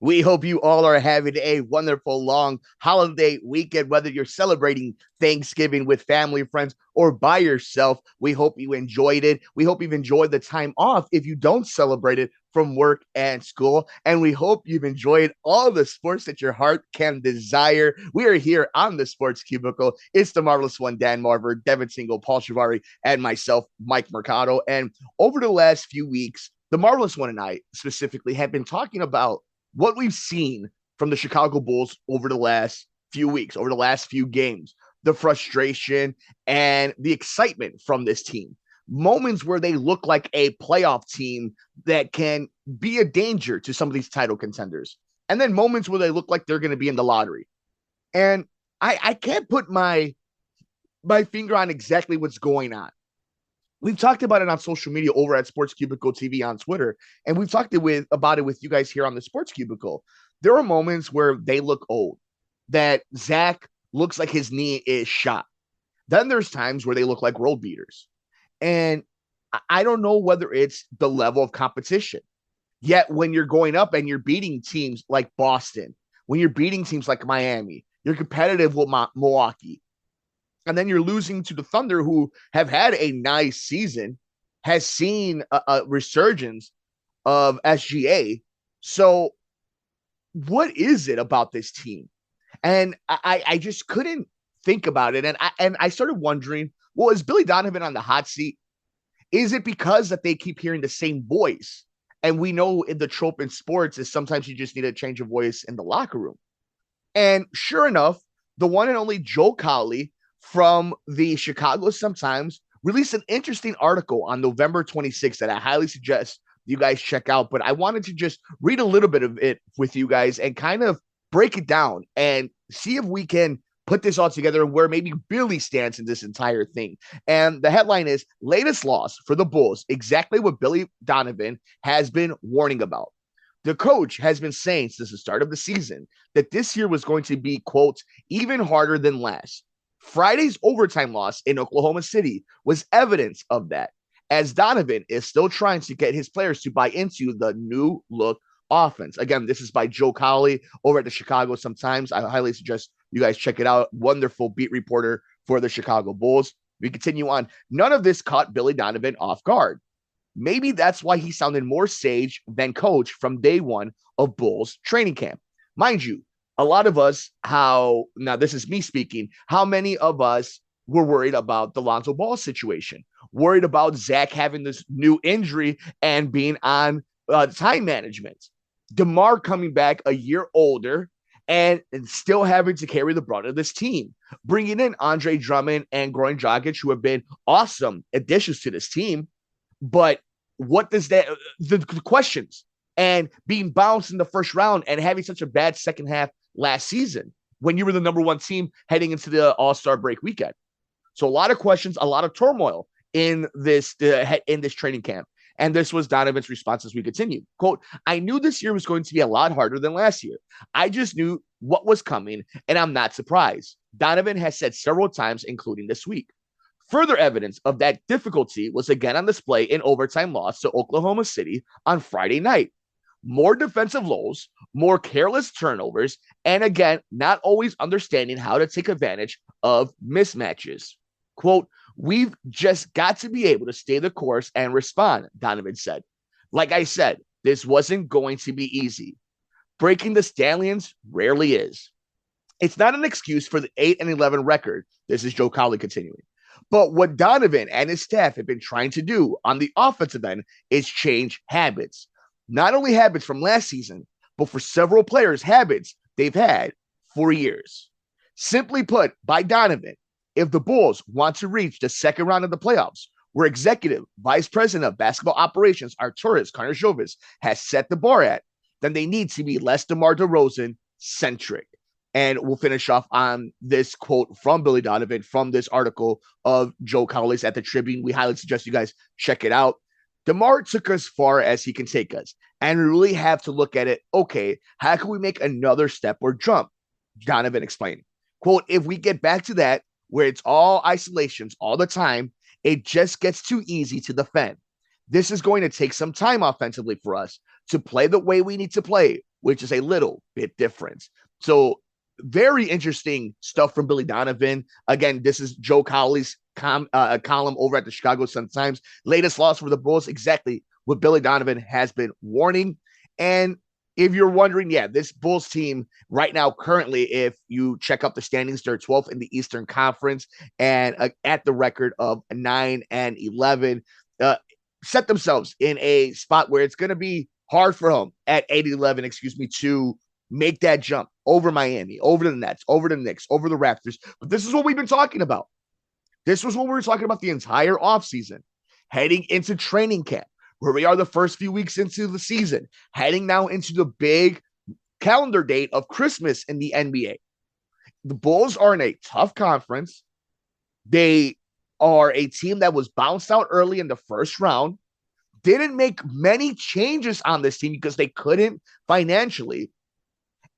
We hope you all are having a wonderful long holiday weekend, whether you're celebrating Thanksgiving with family, friends, or by yourself. We hope you enjoyed it. We hope you've enjoyed the time off if you don't celebrate it from work and school. And we hope you've enjoyed all the sports that your heart can desire. We are here on the Sports Cubicle. It's the marvelous one, Dan Marver, Devin Tingle, Paul Chivari, and myself, Mike Mercado. And over the last few weeks, the marvelous one and I specifically have been talking about what we've seen from the Chicago Bulls over the last few weeks, over the last few games, the frustration and the excitement from this team. Moments where they look like a playoff team that can be a danger to some of these title contenders. And then moments where they look like they're going to be in the lottery. And I can't put my finger on exactly what's going on. We've talked about it on social media over at Sports Cubicle TV on Twitter, and we've talked about it with you guys here on the Sports Cubicle. There are moments where they look old, that Zach looks like his knee is shot. Then there's times where they look like world beaters. And I don't know whether it's the level of competition. Yet when you're going up and you're beating teams like Boston, when you're beating teams like Miami, you're competitive with Milwaukee, and then you're losing to the Thunder, who have had a nice season, has seen a resurgence of SGA. So what is it about this team? And I just couldn't think about it. And I started wondering, well, is Billy Donovan on the hot seat? Is it because that they keep hearing the same voice? And we know in the trope in sports is sometimes you just need a change of voice in the locker room. And sure enough, the one and only Joe Cowley from the Chicago Sun-Times released an interesting article on November 26th that I highly suggest you guys check out. But I wanted to just read a little bit of it with you guys and kind of break it down and see if we can put this all together and where maybe Billy stands in this entire thing. And the headline is latest loss for the Bulls, exactly what Billy Donovan has been warning about. The coach has been saying since the start of the season that this year was going to be, quote, even harder than last. Friday's overtime loss in Oklahoma City was evidence of that, as Donovan is still trying to get his players to buy into the new look offense. Again, this is by Joe Cowley over at the Chicago Sun-Times. I highly suggest you guys check it out. Wonderful beat reporter for the Chicago Bulls. We continue on. None of this caught Billy Donovan off guard. Maybe that's why he sounded more sage than coach from day one of Bulls training camp. Mind you, a lot of us, now this is me speaking, how many of us were worried about the Lonzo Ball situation, worried about Zach having this new injury and being on time management, DeMar coming back a year older and still having to carry the brunt of this team, bringing in Andre Drummond and Goran Dragic, who have been awesome additions to this team. But what does that, the questions, and being bounced in the first round and having such a bad second half last season when you were the number one team heading into the All-Star break weekend. So a lot of questions, a lot of turmoil in this training camp. And this was Donovan's response as we continue. Quote, I knew this year was going to be a lot harder than last year. I just knew what was coming, and I'm not surprised. Donovan has said several times, including this week. Further evidence of that difficulty was again on display in overtime loss to Oklahoma City on Friday night. More defensive lows, more careless turnovers, and again, not always understanding how to take advantage of mismatches. Quote, we've just got to be able to stay the course and respond, Donovan said. Like I said, this wasn't going to be easy. Breaking the Stallions rarely is. It's not an excuse for the 8-11 record. This is Joe Cowley continuing. But what Donovan and his staff have been trying to do on the offensive end is change habits. Not only habits from last season, but for several players, habits they've had for years. Simply put, by Donovan, if the Bulls want to reach the second round of the playoffs, where Executive Vice President of Basketball Operations Arturas Karnisovas has set the bar at, then they need to be less DeMar DeRozan centric. And we'll finish off on this quote from Billy Donovan from this article of Joe Cowley's at the Tribune. We highly suggest you guys check it out. DeMar took us far as he can take us, and we really have to look at it. Okay, how can we make another step or jump? Donovan explained. Quote, if we get back to that, where it's all isolations all the time, it just gets too easy to defend. This is going to take some time offensively for us to play the way we need to play, which is a little bit different. So very interesting stuff from Billy Donovan. Again, this is Joe Cowley's column over at the Chicago Sun-Times. Latest loss for the Bulls, exactly what Billy Donovan has been warning. And if you're wondering, yeah, this Bulls team right now, currently, if you check up the standings, they're 12th in the Eastern Conference and at the record of 9-11, set themselves in a spot where it's going to be hard for them at 8-11, to make that jump over Miami, over the Nets, over the Knicks, over the Raptors. But this is what we've been talking about. This was what we were talking about the entire offseason, heading into training camp, where we are the first few weeks into the season, heading now into the big calendar date of Christmas in the NBA. The Bulls are in a tough conference. They are a team that was bounced out early in the first round, didn't make many changes on this team because they couldn't financially,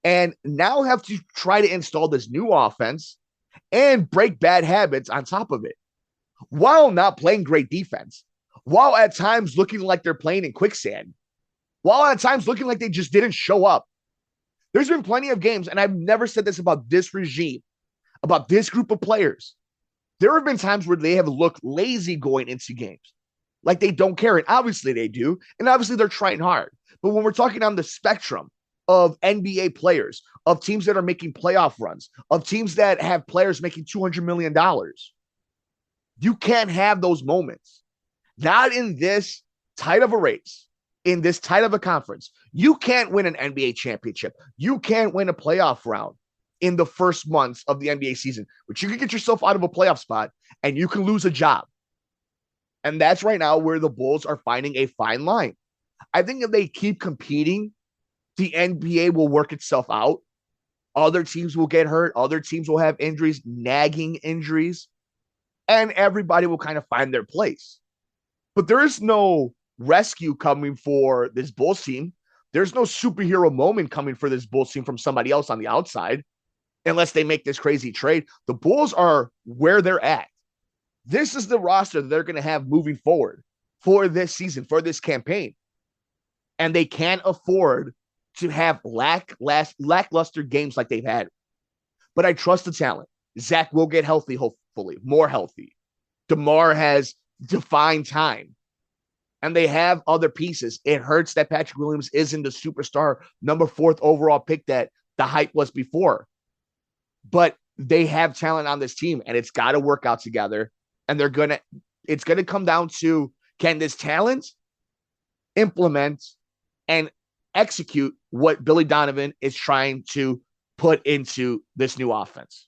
and now have to try to install this new offense and break bad habits on top of it, while not playing great defense, while at times looking like they're playing in quicksand, while at times looking like they just didn't show up. There's been plenty of games, and I've never said this about this regime, about this group of players. There have been times where they have looked lazy going into games, like they don't care, and obviously they do, and obviously they're trying hard. But when we're talking on the spectrum of NBA players, of teams that are making playoff runs, of teams that have players making $200 million, you can't have those moments. Not in this tight of a race, in this tight of a conference. You can't win an NBA championship. You can't win a playoff round in the first months of the NBA season, but you can get yourself out of a playoff spot and you can lose a job. And that's right now where the Bulls are finding a fine line. I think if they keep competing, the NBA will work itself out. Other teams will get hurt. Other teams will have injuries, nagging injuries, and everybody will kind of find their place. But there is no rescue coming for this Bulls team. There's no superhero moment coming for this Bulls team from somebody else on the outside, unless they make this crazy trade. The Bulls are where they're at. This is the roster that they're going to have moving forward for this season, for this campaign. And they can't afford to have lackluster games like they've had. But I trust the talent. Zach will get healthy, hopefully, more healthy. DeMar has defined time. And they have other pieces. It hurts that Patrick Williams isn't the superstar number 4th overall pick that the hype was before. But they have talent on this team, and it's got to work out together. And it's going to come down to, can this talent implement and execute what Billy Donovan is trying to put into this new offense?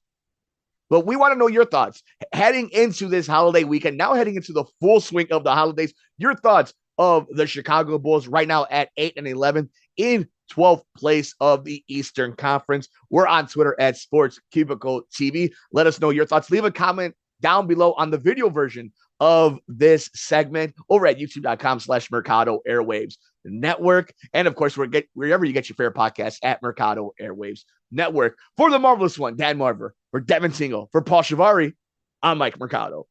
But we want to know your thoughts heading into this holiday weekend, now heading into the full swing of the holidays. Your thoughts of the Chicago Bulls right now at 8-11 in 12th place of the Eastern Conference. We're on Twitter at Sports Cubicle TV. Let us know your thoughts. Leave a comment down below on the video version of this segment over at youtube.com/Mercado Airwaves Network. And of course, wherever you get your favorite podcasts at Mercado Airwaves Network. For the marvelous one, Dan Marver, for Devin Tingle, for Paul Chivari, I'm Mike Mercado.